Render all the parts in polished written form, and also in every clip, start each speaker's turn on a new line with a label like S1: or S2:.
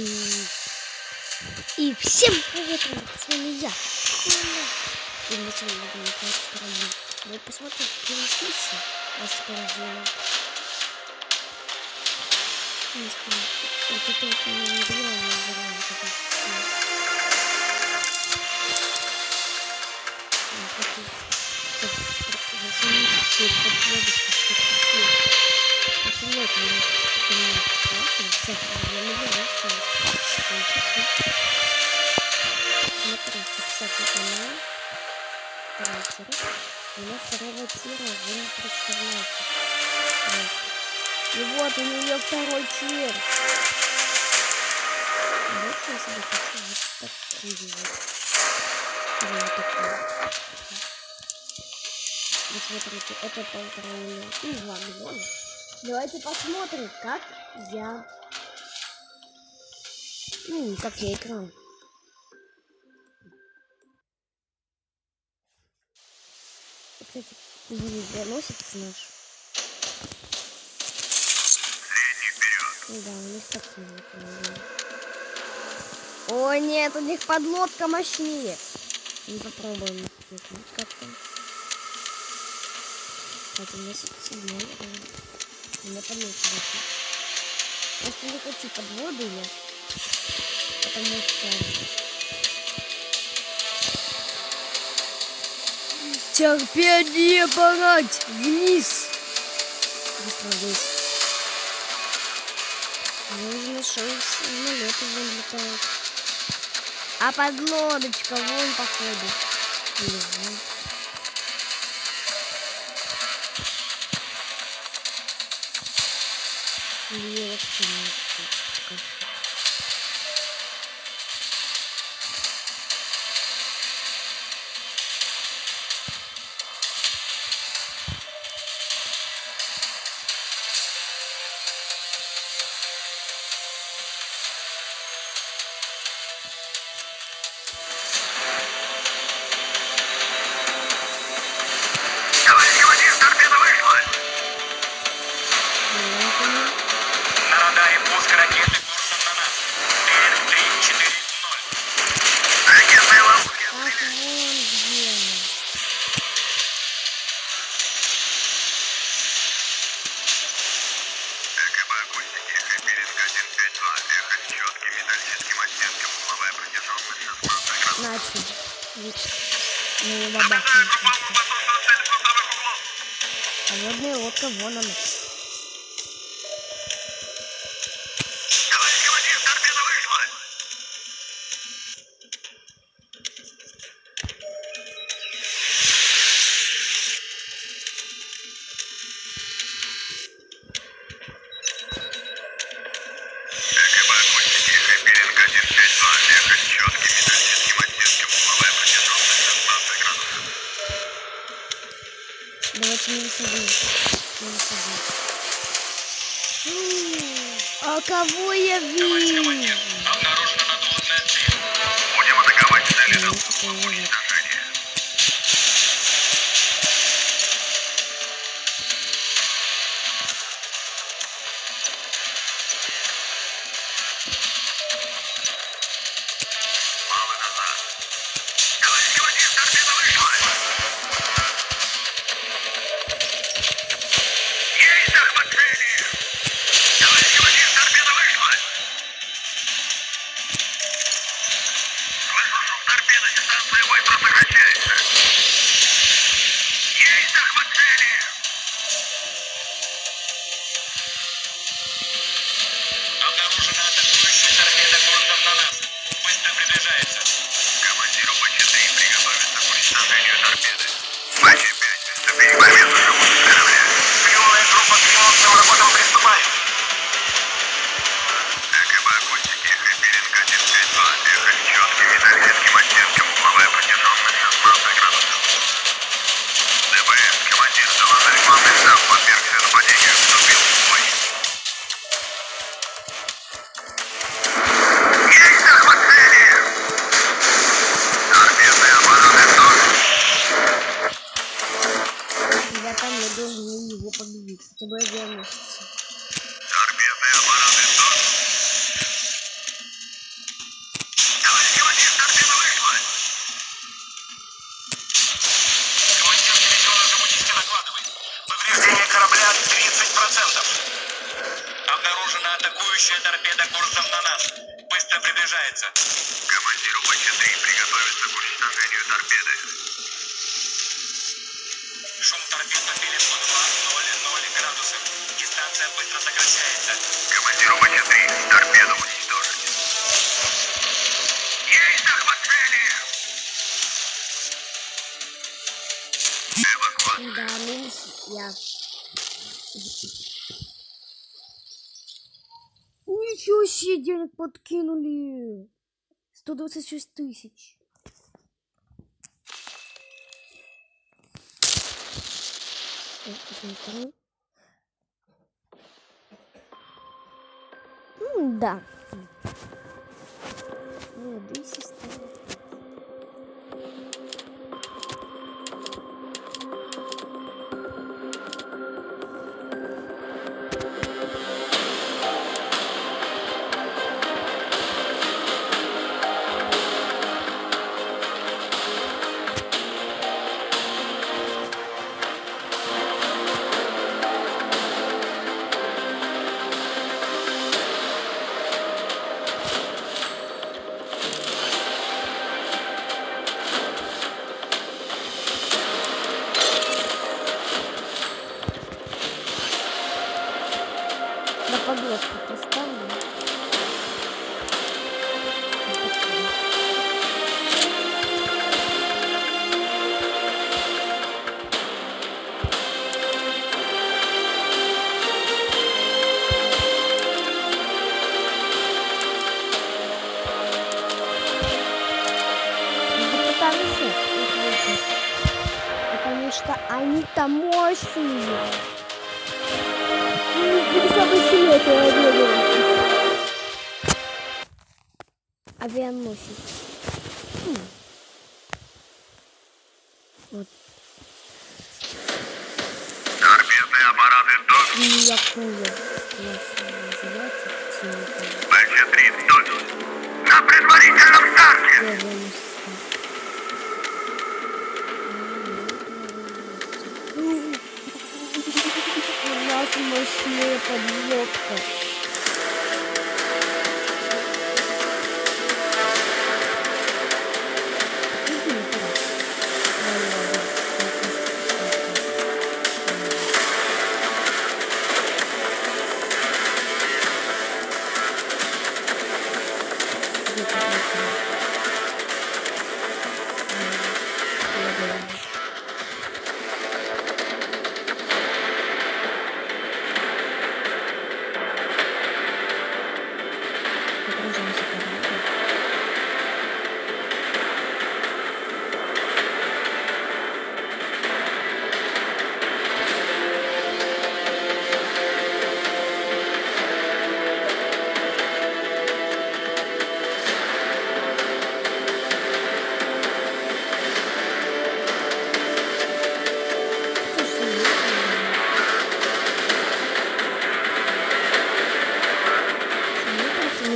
S1: И всем привет, с вами я, Коля. И мы сегодня будем играть в вторую. Вы посмотрите, какие миссии нас поражены. Вот это вот мы не делаем, мы делаем это. Смотрите, кстати, у меня второго тира, вы не представляете. И вот у нее второй тир. Вот я себе хочу вот такую вот. Вот такую. Вы смотрите, это 1,5 миллиона. И 2 миллиона. Давайте посмотрим, как я... как я играю. Кстати, выносится наш. Да, у них такие вот. О, нет, у них подлодка мощнее. Мы попробуем как-то. Кстати, у меня 7. У меня подлодка мощнее. Просто не хочу под воду я. Потому что... Терпение брать вниз. Быстро вниз. Нужно, что самолеты вон летают. А подлодочка вон походу. Лежит. Или вообще нет. Начали. Ну, бабахнем. Подводная лодка, вон она. Давайте не садим. А кого я вижу?
S2: Обнаружена надводная цель. Будем атаковать цели до полного уничтожения. Мало назад. Товарищ командир, торпеда вышла! Есть захват цели! Товарищ командир, торпеда вышла! Слышу шум торпеды, дистанция быстро сокращается. Есть захват цели! Обнаружена атакующая торпеда курсом на нас. Быстро приближается. Командиру БЧ-3 приготовиться к уничтожению торпеды. БЧ-5, приступили к моменту работы корабля. Приемная группа к ремонтным работам приступает. ЭКБ акустики, Хэппилинг 152, эхо с четким металлическим оттенком, угловая протяженность 16 градусов. ДБС, командир, доложили главный штаб, подвергся нападению, вступил в бой. Есть захват цели! Торпедные аппараты тоже.
S1: Я там не должен его победить. Хотя бы я вернулся.
S2: Торпедные аппараты тоже. Атакующая торпеда курсом на нас. Быстро приближается. Командиру БЧ-3 приготовиться к уничтожению торпеды. Шум торпед по Филиппу 2:00 градусов. Дистанция быстро сокращается. Командиру БЧ-3 торпеду уничтожить. Есть захват цели! Эвакуация.
S1: Да, минус я. Ничего себе, денег подкинули. 126 тысяч. Да. Молодые сестры. На подложку поставлю. Потому что они-то мощные. Авианосец. Вот.
S2: Торпедные аппараты до...
S1: Якуя. Называется.
S2: БЧ-3 тут. На предварительном старте!
S1: У нас мощная подлодка.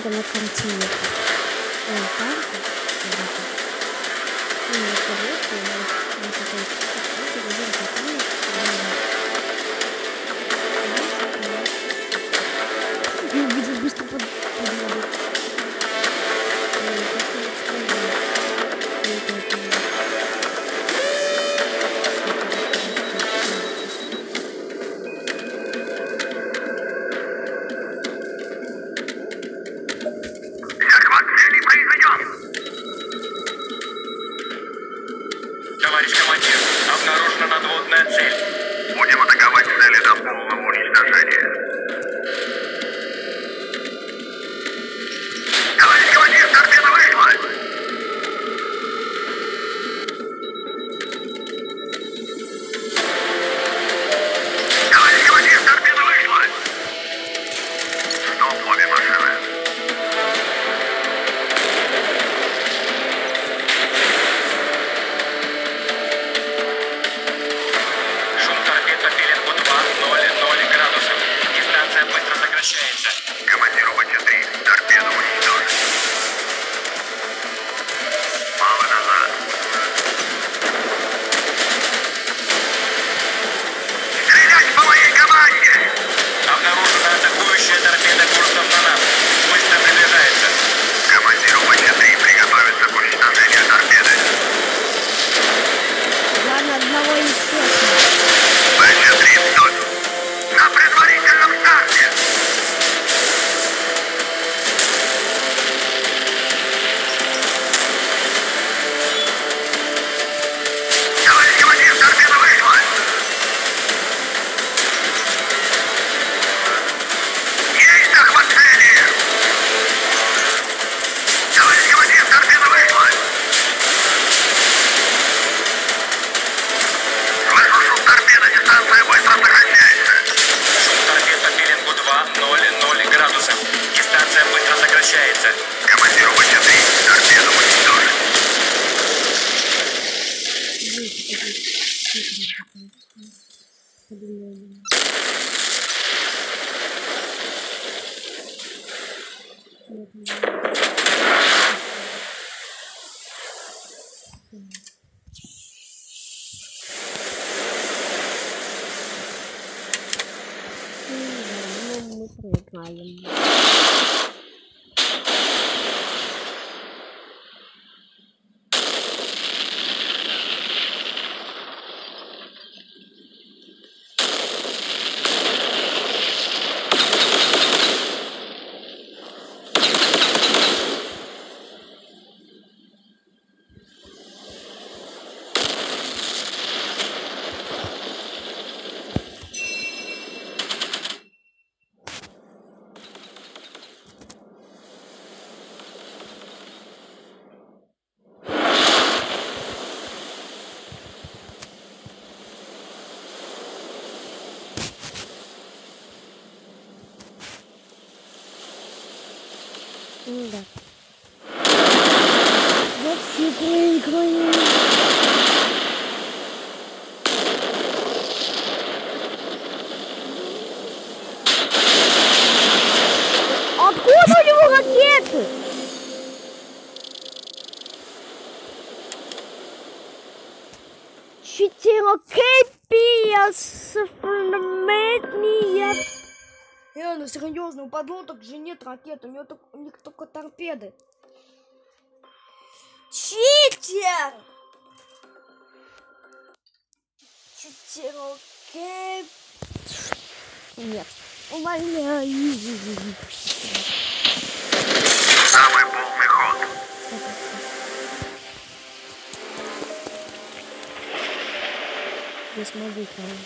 S1: На континент. Я увидел быстро под воду.
S2: Товарищ командир, обнаружена надводная цель. Будем Командиру БЧ-3, торпеду уничтожен.
S1: Мы проиграем. Да. Вообще проиграем. Откуда у него ракеты? Четыре копия современные. Ну серьезно, у подлодок же нет ракет, у них только торпеды. Читер! Читерокей. Нет, увольняю.
S2: Самый полный ход.
S1: Здесь мы выиграем.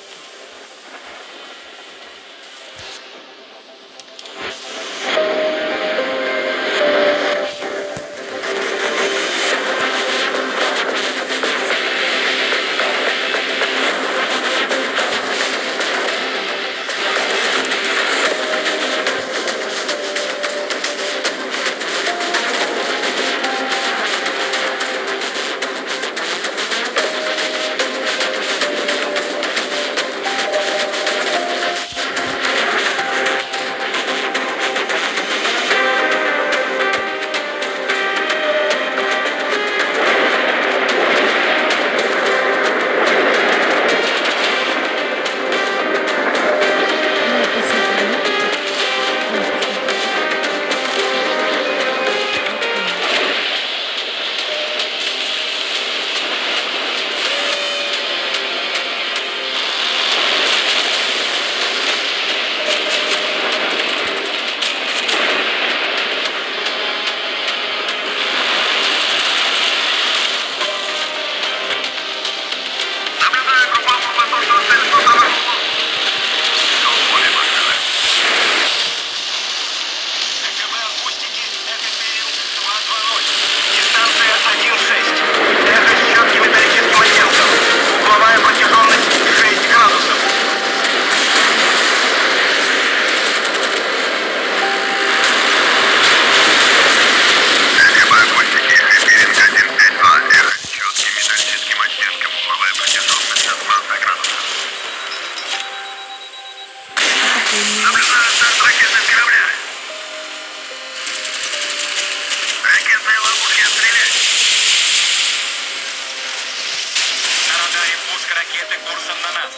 S2: ракеты курсом на нас.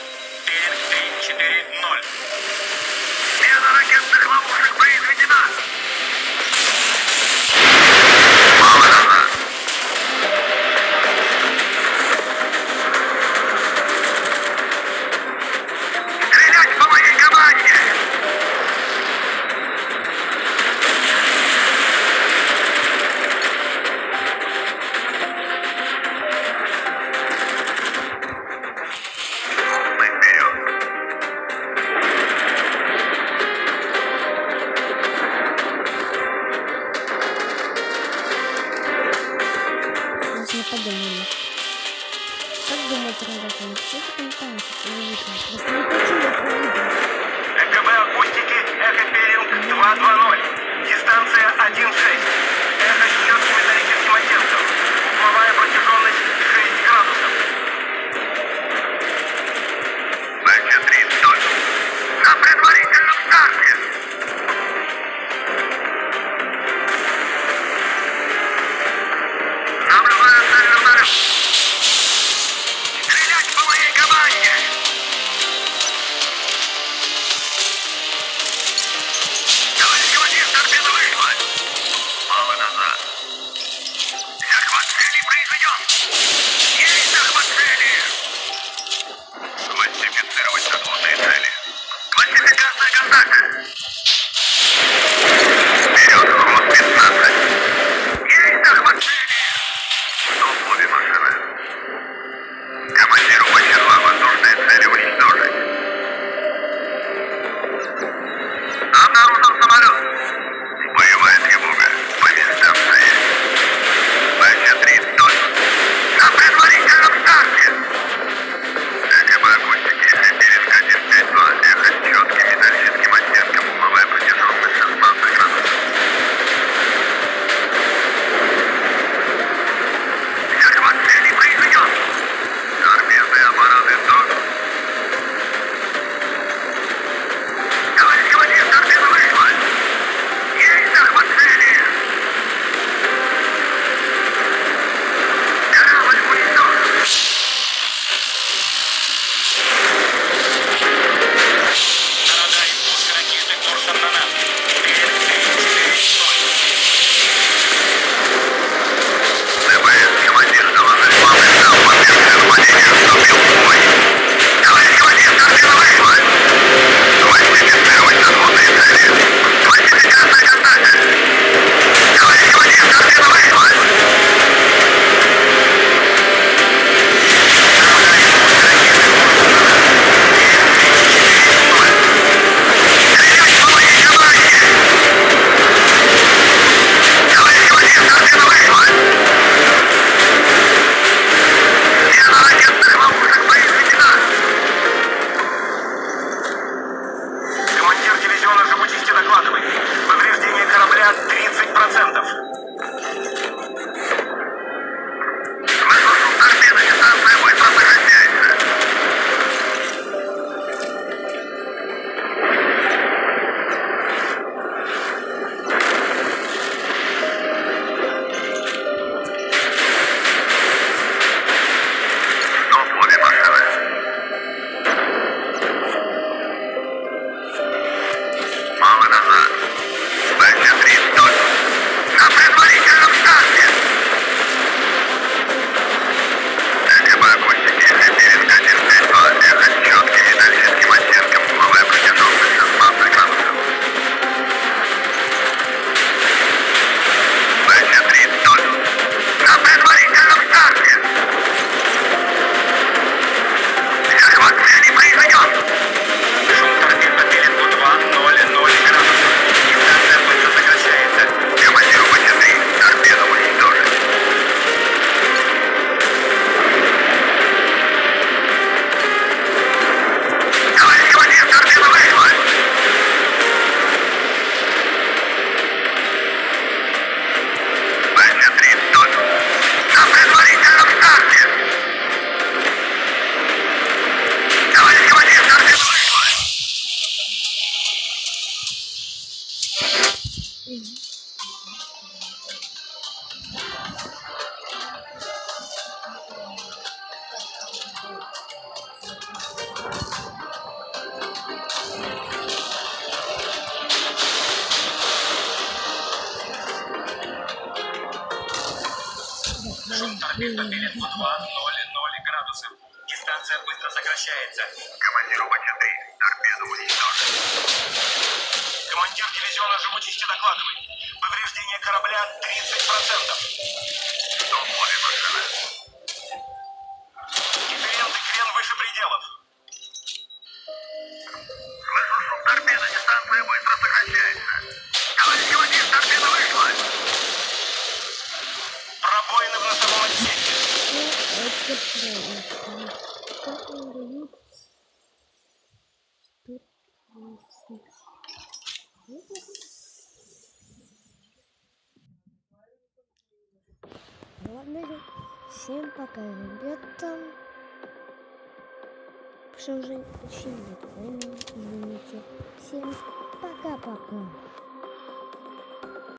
S2: Берег 340. Смена ракетных ловушек произведена. Мало назад. Стрелять по моей команде!
S1: Нападение. Как думаете, ребята, напишите в комментариях, что вы видите. Просто не хочу я проиграть.
S2: ЭКБ акустики, Эхо Перинг 220. Дистанция 1.6. Шум торпед допилит по 2:00 градусов. Дистанция быстро сокращается. Командиру БЧ-3, торпеду уничтожен. Командир дивизиона живучести докладывает. Повреждение корабля 30%. Что в море, машина? Дифферент и крен выше пределов. Слышу шум торпеды, дистанция быстро сокращается. Товарищ командир, торпеда вышла. Пробоины в носовом отсеке.
S1: Как он дает? Ладно, всем пока, ребята. Что уже почти нет времени, извините. Всем пока-пока.